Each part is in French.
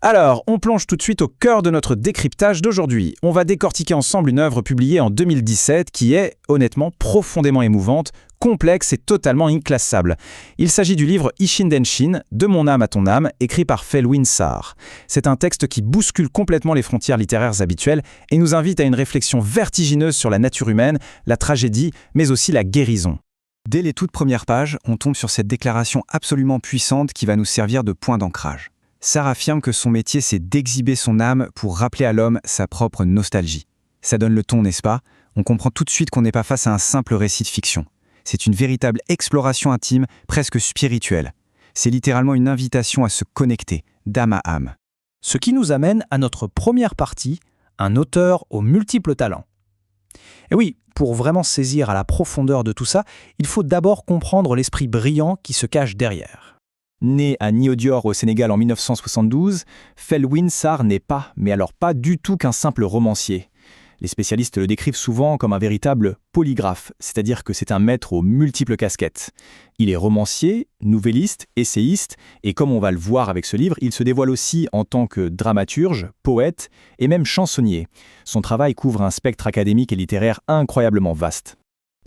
Alors, on plonge tout de suite au cœur de notre décryptage d'aujourd'hui. On va décortiquer ensemble une œuvre publiée en 2017 qui est, honnêtement, profondément émouvante, complexe et totalement inclassable. Il s'agit du livre Isshin Denshin, De mon âme à ton âme, écrit par Felwine Sarr. C'est un texte qui bouscule complètement les frontières littéraires habituelles et nous invite à une réflexion vertigineuse sur la nature humaine, la tragédie, mais aussi la guérison. Dès les toutes premières pages, on tombe sur cette déclaration absolument puissante qui va nous servir de point d'ancrage. Sarr affirme que son métier, c'est d'exhiber son âme pour rappeler à l'homme sa propre nostalgie. Ça donne le ton, n'est-ce pas? On comprend tout de suite qu'on n'est pas face à un simple récit de fiction. C'est une véritable exploration intime, presque spirituelle. C'est littéralement une invitation à se connecter, d'âme à âme. Ce qui nous amène à notre première partie, un auteur aux multiples talents. Et oui, pour vraiment saisir à la profondeur de tout ça, il faut d'abord comprendre l'esprit brillant qui se cache derrière. Né à Niodior au Sénégal en 1972, Felwine Sarr n'est pas, mais alors pas du tout qu'un simple romancier. Les spécialistes le décrivent souvent comme un véritable polygraphe, c'est-à-dire que c'est un maître aux multiples casquettes. Il est romancier, nouvelliste, essayiste, et comme on va le voir avec ce livre, il se dévoile aussi en tant que dramaturge, poète et même chansonnier. Son travail couvre un spectre académique et littéraire incroyablement vaste.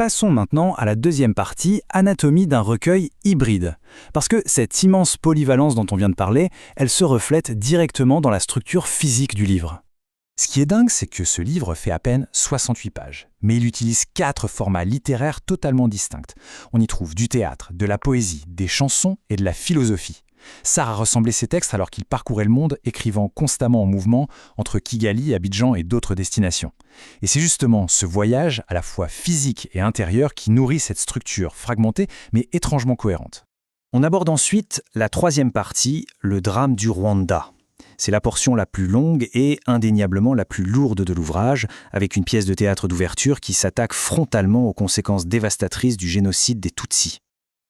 Passons maintenant à la deuxième partie, anatomie d'un recueil hybride. Parce que cette immense polyvalence dont on vient de parler, elle se reflète directement dans la structure physique du livre. Ce qui est dingue, c'est que ce livre fait à peine 68 pages, mais il utilise 4 formats littéraires totalement distincts. On y trouve du théâtre, de la poésie, des chansons et de la philosophie. Sarr a rassemblé ses textes alors qu'il parcourait le monde, écrivant constamment en mouvement entre Kigali, Abidjan et d'autres destinations. Et c'est justement ce voyage, à la fois physique et intérieur, qui nourrit cette structure fragmentée mais étrangement cohérente. On aborde ensuite la troisième partie, le drame du Rwanda. C'est la portion la plus longue et indéniablement la plus lourde de l'ouvrage, avec une pièce de théâtre d'ouverture qui s'attaque frontalement aux conséquences dévastatrices du génocide des Tutsis.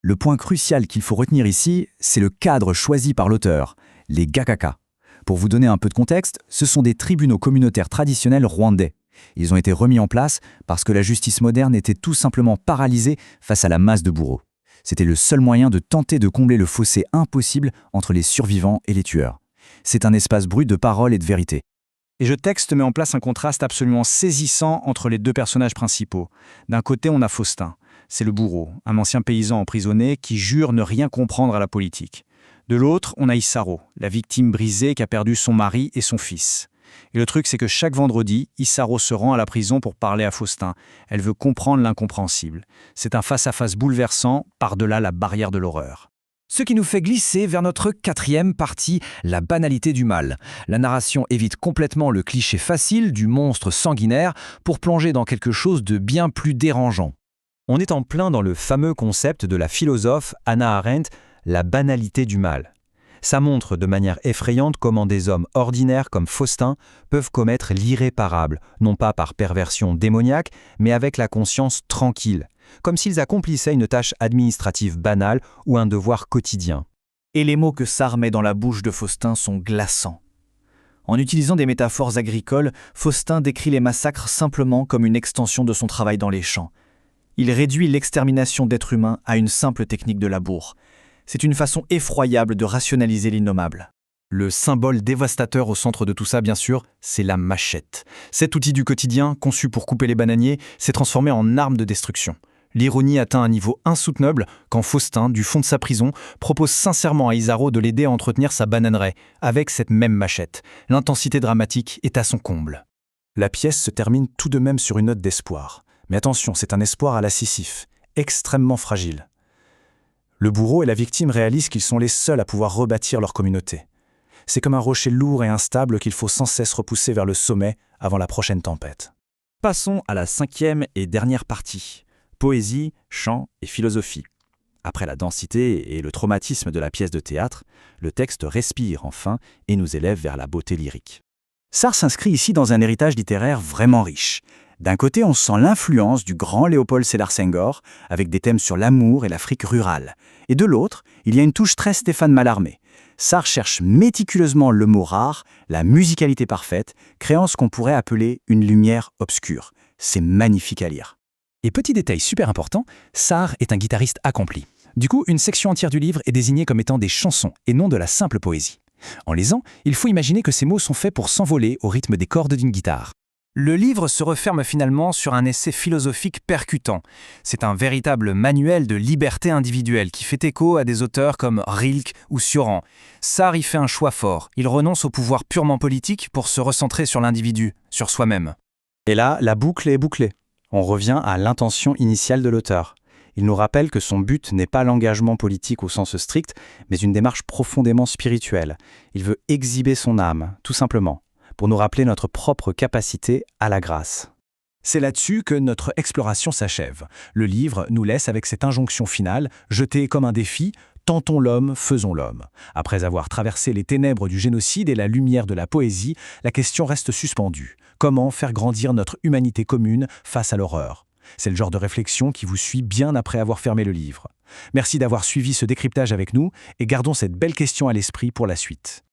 Le point crucial qu'il faut retenir ici, c'est le cadre choisi par l'auteur, les Gakaka. Pour vous donner un peu de contexte, ce sont des tribunaux communautaires traditionnels rwandais. Ils ont été remis en place parce que la justice moderne était tout simplement paralysée face à la masse de bourreaux. C'était le seul moyen de tenter de combler le fossé impossible entre les survivants et les tueurs. C'est un espace brut de parole et de vérité. Et ce texte met en place un contraste absolument saisissant entre les deux personnages principaux. D'un côté, on a Faustin. C'est le bourreau, un ancien paysan emprisonné qui jure ne rien comprendre à la politique. De l'autre, on a Isaro, la victime brisée qui a perdu son mari et son fils. Et le truc, c'est que chaque vendredi, Isaro se rend à la prison pour parler à Faustin. Elle veut comprendre l'incompréhensible. C'est un face-à-face bouleversant, par-delà la barrière de l'horreur. Ce qui nous fait glisser vers notre quatrième partie, la banalité du mal. La narration évite complètement le cliché facile du monstre sanguinaire pour plonger dans quelque chose de bien plus dérangeant. On est en plein dans le fameux concept de la philosophe Hannah Arendt, la banalité du mal. Ça montre de manière effrayante comment des hommes ordinaires comme Faustin peuvent commettre l'irréparable, non pas par perversion démoniaque, mais avec la conscience tranquille, comme s'ils accomplissaient une tâche administrative banale ou un devoir quotidien. Et les mots que Sarr met dans la bouche de Faustin sont glaçants. En utilisant des métaphores agricoles, Faustin décrit les massacres simplement comme une extension de son travail dans les champs. Il réduit l'extermination d'êtres humains à une simple technique de labour. C'est une façon effroyable de rationaliser l'innommable. Le symbole dévastateur au centre de tout ça, bien sûr, c'est la machette. Cet outil du quotidien, conçu pour couper les bananiers, s'est transformé en arme de destruction. L'ironie atteint un niveau insoutenable quand Faustin, du fond de sa prison, propose sincèrement à Isaro de l'aider à entretenir sa bananeraie, avec cette même machette. L'intensité dramatique est à son comble. La pièce se termine tout de même sur une note d'espoir. Mais attention, c'est un espoir à la Sisyphe, extrêmement fragile. Le bourreau et la victime réalisent qu'ils sont les seuls à pouvoir rebâtir leur communauté. C'est comme un rocher lourd et instable qu'il faut sans cesse repousser vers le sommet avant la prochaine tempête. Passons à la cinquième et dernière partie. Poésie, chant et philosophie. Après la densité et le traumatisme de la pièce de théâtre, le texte respire enfin et nous élève vers la beauté lyrique. Sarr s'inscrit ici dans un héritage littéraire vraiment riche. D'un côté, on sent l'influence du grand Léopold Sédar Senghor, avec des thèmes sur l'amour et l'Afrique rurale. Et de l'autre, il y a une touche très Stéphane Mallarmé. Sarr cherche méticuleusement le mot rare, la musicalité parfaite, créant ce qu'on pourrait appeler une lumière obscure. C'est magnifique à lire. Et petit détail super important, Sarr est un guitariste accompli. Du coup, une section entière du livre est désignée comme étant des chansons et non de la simple poésie. En lisant, il faut imaginer que ces mots sont faits pour s'envoler au rythme des cordes d'une guitare. Le livre se referme finalement sur un essai philosophique percutant. C'est un véritable manuel de liberté individuelle qui fait écho à des auteurs comme Rilke ou Cioran. Sartre y fait un choix fort. Il renonce au pouvoir purement politique pour se recentrer sur l'individu, sur soi-même. Et là, la boucle est bouclée. On revient à l'intention initiale de l'auteur. Il nous rappelle que son but n'est pas l'engagement politique au sens strict, mais une démarche profondément spirituelle. Il veut exhiber son âme, tout simplement, pour nous rappeler notre propre capacité à la grâce. C'est là-dessus que notre exploration s'achève. Le livre nous laisse avec cette injonction finale, jetée comme un défi, « Tentons l'homme, faisons l'homme ». Après avoir traversé les ténèbres du génocide et la lumière de la poésie, la question reste suspendue. Comment faire grandir notre humanité commune face à l'horreur ? C'est le genre de réflexion qui vous suit bien après avoir fermé le livre. Merci d'avoir suivi ce décryptage avec nous et gardons cette belle question à l'esprit pour la suite.